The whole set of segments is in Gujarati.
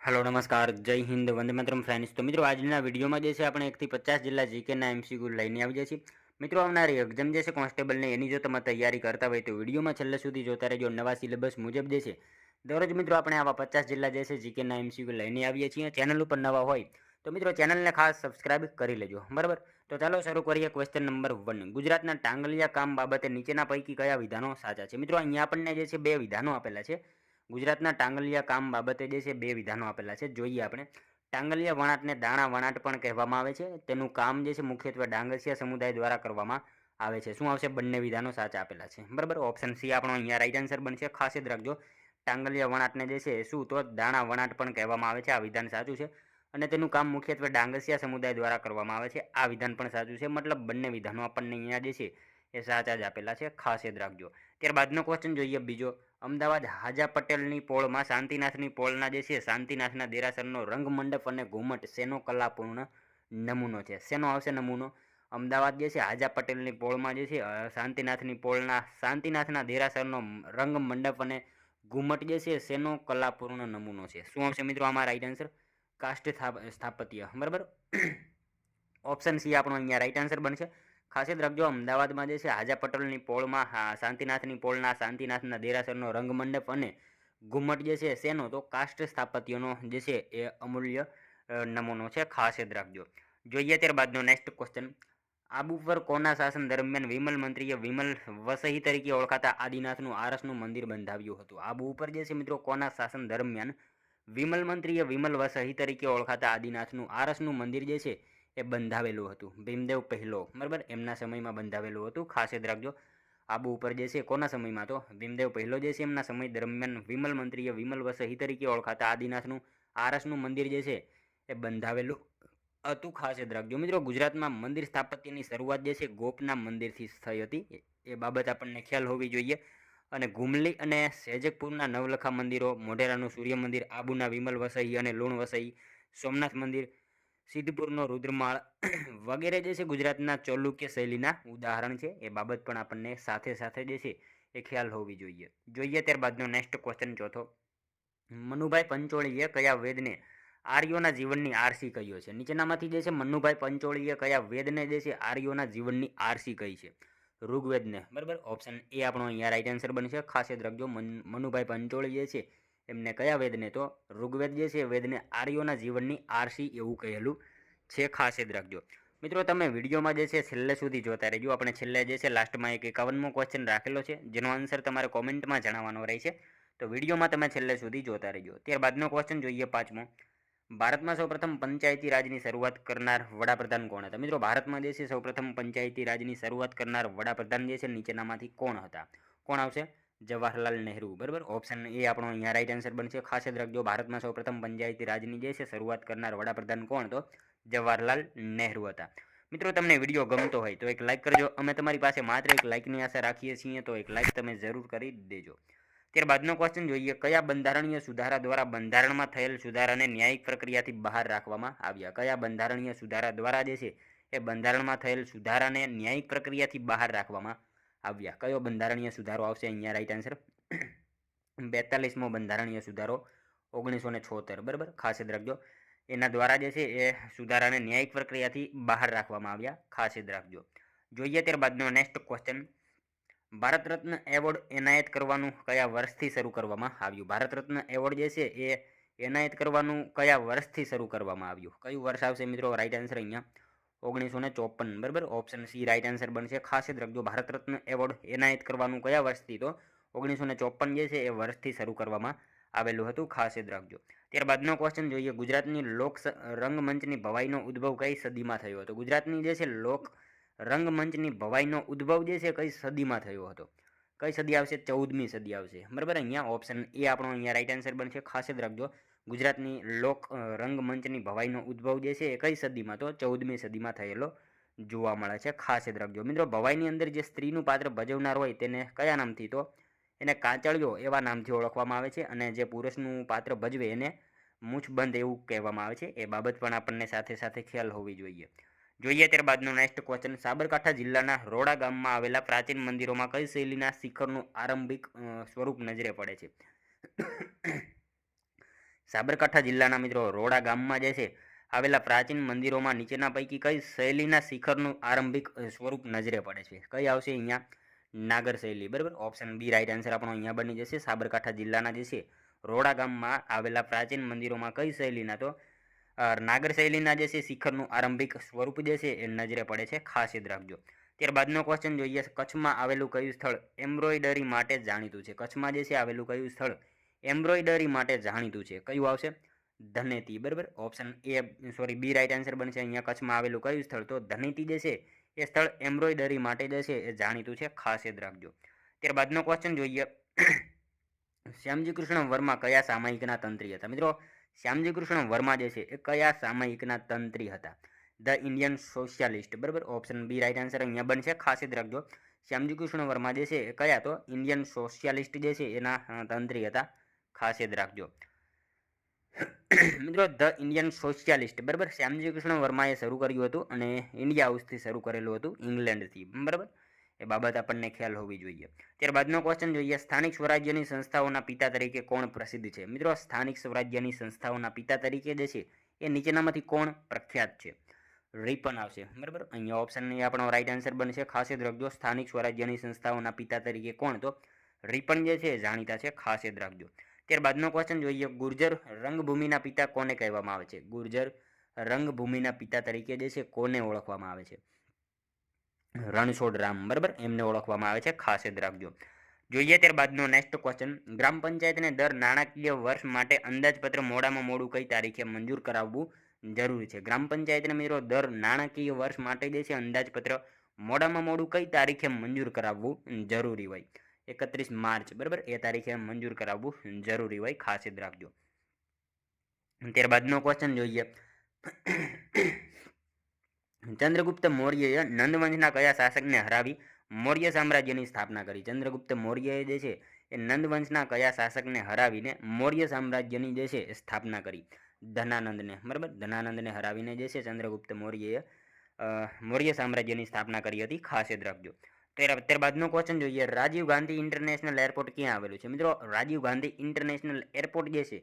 हेलो नमस्कार जय हिंद वंदे मातरम फ्रेंड्स। तो मित्रों આજના વિડીયોમાં જે છે આપણે 1 થી 50 જિલ્લા જીકેના એમસીક્યુ લઈને આવી જઈએ છીએ। મિત્રો આવનારી એક્ઝામ જે છે કોન્સ્ટેબલને એની જો તમે તૈયારી કરતા હોય તો વિડીયોમાં છેલ્લે સુધી જોતા રહેજો। નવા સિલેબસ મુજબ જે છે દરરોજ મિત્રો આપણે આવા 50 જિલ્લા જે છે જીકેના એમસીક્યુ લઈને આવીએ છીએ। ચેનલ ઉપર નવા હોય તો મિત્રો ચેનલને ખાસ સબસ્ક્રાઇબ કરી લેજો, બરાબર। તો ચાલો શરૂ કરીએ। ક્વેશ્ચન નંબર 1, ગુજરાતના ટાંગલિયા કામ બાબતે નીચેના પૈકી કયા વિધાનો સાચા છે। મિત્રો અહીંયા આપણને જે છે બે વિધાનો આપેલા છે। ગુજરાતના ટાંગલિયા કામ બાબતે જે છે બે વિધાનો આપેલા છે, જોઈએ આપણે। ટાંગલિયા વણાટને દાણા વણાટ પણ કહેવામાં આવે છે। તેનું કામ જે છે મુખ્યત્વે ડાંગરસિયા સમુદાય દ્વારા કરવામાં આવે છે। શું આવશે? બંને વિધાનો સાચા આપેલા છે, બરાબર। ઓપ્શન સી આપણો અહીંયા રાઈટ આન્સર બનશે। ખાસ યાદ રાખજો, ટાંગલિયા વણાટને જે છે શું તો દાણા વણાટ પણ કહેવામાં આવે છે। આ વિધાન સાચું છે અને તેનું કામ મુખ્યત્વે ડાંગરસિયા સમુદાય દ્વારા કરવામાં આવે છે। આ વિધાન પણ સાચું છે, મતલબ બંને વિધાનો આપણને અહીંયા જે છે એ સાચા જ આપેલા છે, ખાસ યાદ રાખજો। ત્યારબાદનો ક્વેશ્ચન જોઈએ બીજો। અમદાવાદ હાજા પટેલની પોળમાં શાંતિનાથની પોળના જે છે શાંતિનાથના દેરાસરનો રંગમંડપ અને ઘુમટ શેનો કલાપૂર્ણ નમૂનો છે? શેનો આવશે નમૂનો? અમદાવાદ જે છે હાજા પટેલની પોળમાં જે છે શાંતિનાથની પોળના શાંતિનાથના દેરાસરનો રંગમંડપ અને ઘુમટ જે છે શેનો કલાપૂર્ણ નમૂનો છે? શું આવશે મિત્રો આમાં રાઈટ આન્સર? કાષ્ઠ સ્થાપત્ય, બરાબર। ઓપ્શન સી આપણો અહીંયા રાઈટ આન્સર બનશે। ખાસ યાદ રાખજો, અમદાવાદમાં જે છે હાજા પટેલની પોળમાં શાંતિનાથની પોળના શાંતિનાથના દેરાસરનો રંગમંડપ અને ઘુમટ જે છે શેનો તો કાષ્ઠ સ્થાપત્યનો જે છે એ અમૂલ્ય નમૂનો છે, ખાસ યાદ રાખજો। જોઈએ ત્યારબાદનો નેક્સ્ટ ક્વેશ્ચન। આબુ પર કોના શાસન દરમિયાન વિમલ મંત્રીએ વિમલ વસઈ તરીકે ઓળખાતા આદિનાથનું આરસનું મંદિર બંધાવ્યું હતું? આબુ ઉપર જે છે મિત્રો કોના શાસન દરમિયાન વિમલ મંત્રીએ વિમલ વસઈ તરીકે ઓળખાતા આદિનાથનું આરસનું મંદિર જે છે એ બંધાવેલું હતું? ભીમદેવ પહેલો, બરાબર, એમના સમયમાં બંધાવેલું હતું, ખાસ યાદ રાખજો। આબુ ઉપર જે છે કોના સમયમાં તો ભીમદેવ પહેલો જે છે એમના સમય દરમિયાન વિમલ મંત્રીએ વિમલ વસઈ તરીકે ઓળખાતા આદિનાથનું આરસનું મંદિર જે છે એ બંધાવેલું હતું, ખાસ યાદ રાખજો। મિત્રો ગુજરાતમાં મંદિર સ્થાપત્યની શરૂઆત જે છે ગોપનાથ મંદિરથી થઈ હતી, એ બાબત આપણને ખ્યાલ હોવી જોઈએ। અને ઘુમલી અને સેજકપુરના નવલખા મંદિરો, મોઢેરાનું સૂર્ય મંદિર, આબુના વિમલ વસઈ અને લુણ વસઈ, સોમનાથ મંદિર, સિદ્ધપુરનો રુદ્રમાળ વગેરે જે છે ગુજરાતના ચાલુક્ય શૈલીના ઉદાહરણ છે। એ બાબત પણ આપણને સાથે સાથે જે છે એ ખ્યાલ હોવી જોઈએ। જોઈએ ત્યારબાદનો નેક્સ્ટ ક્વેશ્ચન ચોથો। મનુભાઈ પંચોળીએ કયા વેદને આર્યોના જીવનની આરસી કહ્યો છે? નીચેનામાંથી જે છે મનુભાઈ પંચોળીએ કયા વેદને જે છે આર્યોના જીવનની આરસી કહી છે? ઋગ્વેદને, બરાબર। ઓપ્શન એ આપણો અહીંયા રાઈટ આન્સર બનશે। ખાસ યાદ રાખજો, મનુભાઈ પંચોળી જે છે એમને કયા વેદને તો ઋગ્વેદ જે છે વેદને આર્યોના જીવનની આરસી એવું કહેલું છે, ખાસ યાદ રાખજો। મિત્રો તમે વિડીયોમાં જે છે છેલ્લે સુધી જોતા રહેજો। આપણે છેલ્લે જે છે લાસ્ટમાં એક 51મો ક્વેશ્ચન રાખેલો છે જેનો આન્સર તમારે કોમેન્ટમાં જણાવવાનો રહેશે, તો વિડીયોમાં તમે છેલ્લે સુધી જોતા રહેજો। ત્યારબાદનો ક્વેશ્ચન જોઈએ પાંચમો। ભારતમાં સૌપ્રથમ પંચાયતી રાજની શરૂઆત કરનાર વડાપ્રધાન કોણ હતા? મિત્રો ભારતમાં જે છે સૌપ્રથમ પંચાયતી રાજની શરૂઆત કરનાર વડાપ્રધાન જે છે નીચેનામાંથી કોણ હતા? કોણ આવશે? જવાહરલાલ નહેરુ, બરાબર। ઓપ્શન એ આપણો અહીંયા રાઈટ આન્સર બનશે। ખાસ યાદ રાખજો, ભારતમાં સૌપ્રથમ પંચાયતી રાજની જે છે શરૂઆત કરનાર વડાપ્રધાન કોણ? તો જવાહરલાલ નહેરુ હતા। મિત્રો તમને વિડીયો ગમતો હોય તો એક લાઇક કરજો। અમે તમારી પાસે માત્ર એક લાઇકની આશા રાખીએ છીએ, તો એક લાઇક તમે જરૂર કરી દેજો। ત્યારબાદનો ક્વેશ્ચન જોઈએ। કયા બંધારણીય સુધારા દ્વારા બંધારણમાં થયેલ સુધારાને ન્યાયિક પ્રક્રિયાથી બહાર રાખવામાં આવ્યા? કયા બંધારણીય સુધારા દ્વારા જે છે એ બંધારણમાં થયેલ સુધારાને ન્યાયિક પ્રક્રિયાથી બહાર રાખવામાં આવ્યા? કયો બંધારણીય સુધારો આવશે અહીંયા રાઈટ આન્સર? 42મો બંધારણીય સુધારો 1976, બરાબર, ખાસ યાદ રાખજો। એના દ્વારા જે છે એ સુધારાને ન્યાયિક પ્રક્રિયાથી બહાર રાખવામાં આવ્યા, ખાસ યાદ રાખજો। જોઈએ ત્યારબાદનો next question. Bharat Ratna award એનાયત કરવાનું કયા વર્ષથી શરૂ કરવામાં આવ્યું? ભારત રત્ન એવોર્ડ જે છે એ એનાયત કરવાનું કયા વર્ષથી શરૂ કરવામાં આવ્યું? કયું વર્ષ આવશે મિત્રો રાઈટ આન્સર અહીંયા? 1954, બરાબર। ઓપ્શન સી રાઈટ આન્સર બનશે। ખાસ યાદ રાખજો, ભારત રત્ન એવોર્ડ એનાયત કરવાનું કયા વર્ષથી તો 1954 જે છે એ વર્ષથી શરૂ કરવામાં આવેલું હતું, ખાસ યાદ રાખજો। ત્યારબાદનો ક્વેશ્ચન જોઈએ। ગુજરાતની લોક રંગમંચની ભવાઈનો ઉદ્ભવ કઈ સદીમાં થયો હતો? ગુજરાતની જે છે લોક રંગમંચની ભવાઈનો ઉદ્ભવ જે છે કઈ સદીમાં થયો હતો? કઈ સદી આવશે? 14મી સદી આવશે, બરાબર। અહીંયા ઓપ્શન એ આપણો અહીંયા રાઈટ આન્સર બનશે। ખાસ યાદ રાખજો, ગુજરાતની લોક રંગમંચની ભવાઈનો ઉદ્ભવ જે છે એ કઈ સદીમાં તો 14મી સદીમાં થયેલો જોવા મળે છે, ખાસ યાદ રાખજો। મિત્રો ભવાઈની અંદર જે સ્ત્રીનું પાત્ર ભજવનાર હોય તેને કયા નામથી તો એને કાચળિયો એવા નામથી ઓળખવામાં આવે છે, અને જે પુરુષનું પાત્ર ભજવે એને મૂછબંધ એવું કહેવામાં આવે છે। એ બાબત પણ આપણને સાથે સાથે ખ્યાલ હોવી જોઈએ। જોઈએ ત્યારબાદનો નેક્સ્ટ ક્વેશ્ચન। સાબરકાંઠા જિલ્લાના રોડા ગામમાં આવેલા પ્રાચીન મંદિરોમાં કઈ શૈલીના શિખરનું આરંભિક સ્વરૂપ નજરે પડે છે? સાબરકાંઠા જિલ્લાના મિત્રો રોડા ગામમાં જે છે આવેલા પ્રાચીન મંદિરોમાં નીચેના પૈકી કઈ શૈલીના શિખરનું આરંભિક સ્વરૂપ નજરે પડે છે? કઈ આવશે અહીંયા? નાગર શૈલી. બરાબર, ઓપ્શન બી રાઈટ આન્સર આપણો અહીંયા બની જશે. સાબરકાંઠા જિલ્લાના જે છે રોડા ગામમાં આવેલા પ્રાચીન મંદિરોમાં કઈ શૈલીના? તો નાગર શૈલીના જે છે શિખરનું આરંભિક સ્વરૂપ જે છે એ નજરે પડે છે, ખાસ યાદ રાખજો. ત્યારબાદનો ક્વેશ્ચન જોઈએ, કચ્છમાં આવેલું કયું સ્થળ એમ્બ્રોઇડરી માટે જાણીતું છે? કચ્છમાં જે છે આવેલું કયું સ્થળ એમ્બ્રોઇડરી માટે જાણીતું છે? કયું આવશે? ધનેતી. બરાબર, ઓપ્શન બી રાઈટ આન્સર બનશે. અહીંયા કચ્છમાં આવેલું કયું સ્થળ? તો ધનેતી જે છે એ સ્થળ એમ્બ્રોઇડરી માટે જે છે એ જાણીતું છે, ખાસ યાદ રાખજો. ત્યારબાદનો ક્વેશ્ચન જોઈએ, શ્યામજી કૃષ્ણ વર્મા કયા સામાયિકના તંત્રી હતા? મિત્રો, શ્યામજી કૃષ્ણ વર્મા જે છે એ કયા સામાયિકના તંત્રી હતા? The Indian socialist. બરાબર, ઓપ્શન બી રાઈટ આન્સર અહીંયા બનશે, ખાસ યાદ રાખજો. શ્યામજી કૃષ્ણ વર્મા જે છે એ કયા? તો ઇન્ડિયન સોશિયાલિસ્ટ જે છે એના તંત્રી હતા, ખાસ યાદ રાખજો. મિત્રો, ધ ઇન્ડિયન સોશિયાલિસ્ટ, બરાબર, શ્યામજી કૃષ્ણ વર્માએ શરૂ કર્યું હતું અને ઇન્ડિયા હાઉસથી શરૂ કરેલું હતું, ઇંગ્લેન્ડથી. બરાબર, એ બાબત આપણને ખ્યાલ હોવી જોઈએ. ત્યારબાદનો ક્વેશ્ચન જોઈએ, સ્થાનિક સ્વરાજ્યની સંસ્થાઓના પિતા તરીકે કોણ પ્રસિદ્ધ છે? મિત્રો, સ્થાનિક સ્વરાજ્યની સંસ્થાઓના પિતા તરીકે જે છે એ નીચેનામાંથી કોણ પ્રખ્યાત છે? રિપન આવશે. બરાબર, અહીંયા ઓપ્શન એ આપણો રાઈટ આન્સર બનશે, ખાસ યાદ રાખજો. સ્થાનિક સ્વરાજ્યની સંસ્થાઓના પિતા તરીકે કોણ? તો રિપન જે છે જાણીતા છે, ખાસ યાદ રાખજો. ત્યારબાદનો ક્વેશ્ચન જોઈએ, ગુર્જર રંગભૂમિના પિતા કોને કહેવામાં આવે છે? ગુર્જર રંગભૂમિના પિતા તરીકે જે છે કોને ઓળખવામાં આવે છે? રણછોડરામ. બરાબર, એમને ઓળખવામાં આવે છે, ખાસ યાદ રાખજો. જોઈએ ત્યારબાદનો નેક્સ્ટ ક્વેશ્ચન, ગ્રામ પંચાયતને દર નાણાકીય વર્ષ માટે અંદાજપત્ર મોડામાં મોડું કઈ તારીખે મંજૂર કરાવવું જરૂરી છે? ગ્રામ પંચાયતને મિત્રો દર નાણાકીય વર્ષ માટે જે છે અંદાજપત્ર મોડામાં મોડું કઈ તારીખે મંજૂર કરાવવું જરૂરી હોય? 31 માર્ચ. બરાબર, એ તારીખે મંજૂર કરાવવું જરૂરી હોય, ખાસ યાદ રાખજો. ત્યારબાદનો ક્વેશ્ચન જોઈએ, ચંદ્રગુપ્ત મૌર્યએ નંદવંશના કયા શાસકને હરાવી મૌર્ય સામ્રાજ્યની સ્થાપના કરી? ચંદ્રગુપ્ત મૌર્યએ જે છે એ નંદવંશના કયા શાસકને હરાવીને મૌર્ય સામ્રાજ્યની જે છે સ્થાપના કરી? ધનાનંદને. બરાબર, ધનાનંદને હરાવીને જે છે ચંદ્રગુપ્ત મૌર્યએ મૌર્ય સામ્રાજ્યની સ્થાપના કરી હતી, ખાસ યાદ રાખજો. ત્યારબાદનો ક્વેશ્ચન જોઈએ, રાજીવ ગાંધી ઇન્ટરનેશનલ એરપોર્ટ ક્યાં આવેલું છે? મિત્રો, રાજીવ ગાંધી ઇન્ટરનેશનલ એરપોર્ટ જે છે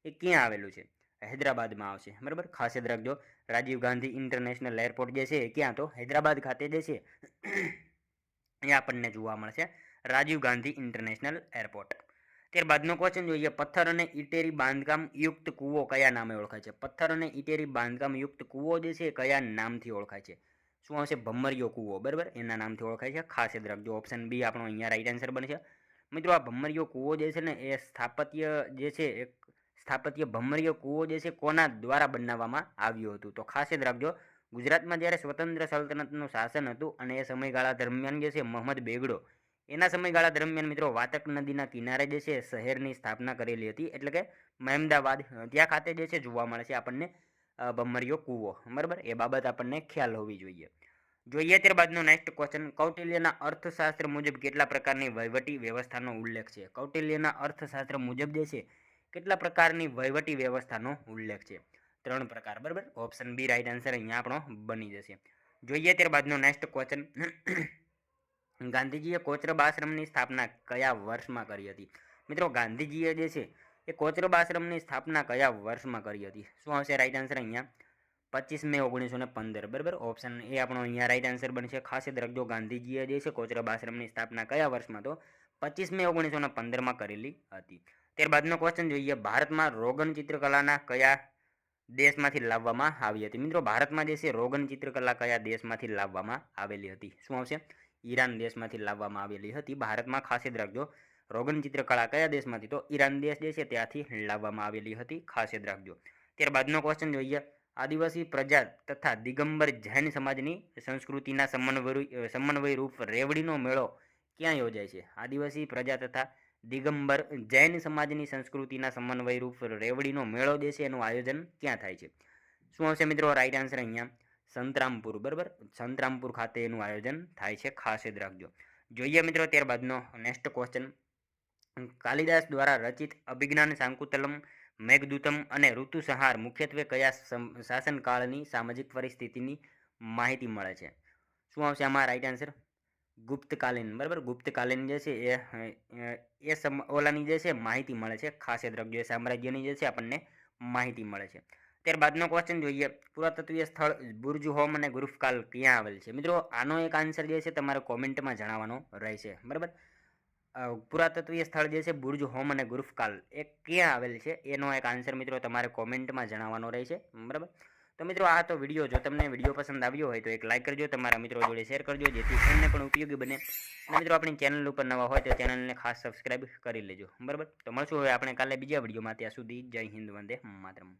એ ક્યાં આવેલું છે? હૈદરાબાદમાં આવશે. બરાબર, ખાસ યાદ રાખજો. રાજીવ ગાંધી ઇન્ટરનેશનલ એરપોર્ટ જે છે એ ક્યાં? તો હૈદરાબાદ ખાતે જે છે એ આપણને જોવા મળશે, રાજીવ ગાંધી ઇન્ટરનેશનલ એરપોર્ટ. ત્યારબાદનો ક્વેશ્ચન જોઈએ, પથ્થર અને ઇટેરી બાંધકામ યુક્ત કૂવો કયા નામે ઓળખાય છે? પથ્થર અને ઇટેરી બાંધકામ યુક્ત કૂવો જે છે કયા નામથી ઓળખાય છે? શું આવશે? ભમરિયો કૂવો. બરાબર, એના નામથી ઓળખાય છે, ખાસ યાદ રાખજો. ઓપ્શન બી આપણો અહીંયા રાઈટ આન્સર બનશે. મિત્રો, આ ભમરિયો કૂવો જે છે ને એ સ્થાપત્ય જે છે સ્થાપત્ય ભમરિયો કૂવો જે છે કોના દ્વારા બનાવવામાં આવ્યું હતું? તો ખાસ યાદ રાખજો, ગુજરાતમાં જ્યારે સ્વતંત્ર સલ્તનતનું શાસન હતું અને એ સમયગાળા દરમિયાન જે છે મહમદ બેગડો એના સમયગાળા દરમિયાન મિત્રો વાતક નદીના કિનારે જે છે શહેરની સ્થાપના કરેલી હતી, એટલે કે મહેમદાવાદ, ત્યાં ખાતે જે છે જોવા મળે છે આપણને ભમરિયો કૂવો. બરાબર, એ બાબત આપણને ખ્યાલ હોવી જોઈએ. જોઈએ ત્યારબાદનો નેક્સ્ટ ક્વેશ્ચન, કૌટિલ્યના અર્થશાસ્ત્ર મુજબ કેટલા પ્રકારની વહીવટી વ્યવસ્થાનો ઉલ્લેખ છે? કૌટિલ્યના અર્થશાસ્ત્ર મુજબ જે છે કેટલા પ્રકારની વહીવટી વ્યવસ્થાનો ઉલ્લેખ છે? 3 પ્રકાર. બરાબર, ઓપ્શન બી રાઈટ આન્સર અહીંયા આપણો બની જશે. જોઈએ ત્યારબાદનો નેક્સ્ટ ક્વેશ્ચન, ગાંધીજીએ કોચરબ આશ્રમની સ્થાપના કયા વર્ષમાં કરી હતી? મિત્રો, ગાંધીજીએ જે છે એ કોચરબ આશ્રમની સ્થાપના કયા વર્ષમાં કરી હતી? શું આવશે રાઈટ આન્સર અહીંયા? 25 મે 1915. બરાબર, ઓપ્શન એ આપણો અહીંયા રાઈટ આન્સર બનશે, ખાસ યાદ રાખજો. ગાંધીજીએ જે છે કોચરબ આશ્રમની સ્થાપના કયા વર્ષમાં? તો 25 મે 1915માં કરેલી હતી. ત્યારબાદનો ક્વેશ્ચન જોઈએ, ભારતમાં રોગન ચિત્રકલાના કયા દેશમાંથી લાવવામાં આવી હતી? મિત્રો, ભારતમાં જે છે રોગન ચિત્રકલા કયા દેશમાંથી લાવવામાં આવેલી હતી? શું આવશે? ઈરાન દેશમાંથી લાવવામાં આવેલી હતી ભારતમાં, ખાસ યાદ રાખજો. રોગન ચિત્રકળા કયા દેશમાંથી? તો ઈરાન દેશ જે છે ત્યાંથી લાવવામાં આવેલી હતી, ખાસ યાદ રાખજો. ત્યારબાદનો ક્વેશ્ચન જોઈએ, આદિવાસી પ્રજા તથા દિગંબર જૈન સમાજની સંસ્કૃતિના સમન્વય રૂપ રેવડીનો મેળો ક્યાં યોજાય છે? આદિવાસી પ્રજા તથા દિગંબર જૈન સમાજની સંસ્કૃતિના સમન્વય રૂપ રેવડીનો મેળો જે છે એનું આયોજન ક્યાં થાય છે? શું આવશે મિત્રો રાઈટ આન્સર અહીંયા? સંતરામપુર. બરાબર, સંતરામપુર ખાતે એનું આયોજન થાય છે, ખાસ યાદ રાખજો. જોઈએ મિત્રો ત્યારબાદનો નેક્સ્ટ ક્વેશ્ચન, કાલિદાસ દ્વારા રચિત અભિજ્ઞાન શાકુંતલમ, મેઘદૂતમ અને ઋતુસંહાર મુખ્યત્વે કયા શાસનકાળની સામાજિક પરિસ્થિતિની માહિતી મળે છે? શું આવશે આમાં રાઈટ આન્સર? ગુપ્તકાલીન, બરાબર. ગુપ્તકાલીન જે છે એ ઓલાની જે છે માહિતી મળે છે. ખાસ યાદ રાખજો, એ સામ્રાજ્યની જે છે આપણને માહિતી મળે છે. ત્યારબાદનો ક્વેશ્ચન જોઈએ, પુરાતત્વીય સ્થળ બુર્જ હોમ અને ગુરુફકાલ ક્યાં આવેલ છે? મિત્રો આનો એક આન્સર જે છે તમારે કોમેન્ટમાં જણાવવાનો રહેશે, બરાબર. પુરાતત્વીય સ્થળ જે છે બુર્જ હોમ અને ગુરુફકાલ એ ક્યાં આવેલ છે એનો એક આન્સર મિત્રો તમારે કોમેન્ટમાં જણાવવાનો રહેશે, બરાબર. તો મિત્રો આ તો વિડીયો, જો તમને વિડીયો પસંદ આવ્યો હોય તો એક લાઇક કરજો, તમારા મિત્રો જોડે શેર કરજો, જેથી એમને પણ ઉપયોગી બને. અને મિત્રો આપણી ચેનલ ઉપર નવા હોય તો ચેનલને ખાસ સબસ્ક્રાઇબ કરી લેજો, બરાબર. તો મળશું હવે આપણે કાલે બીજા વિડીયોમાં. ત્યાં સુધી જય હિન્દ, વંદે માતરમ.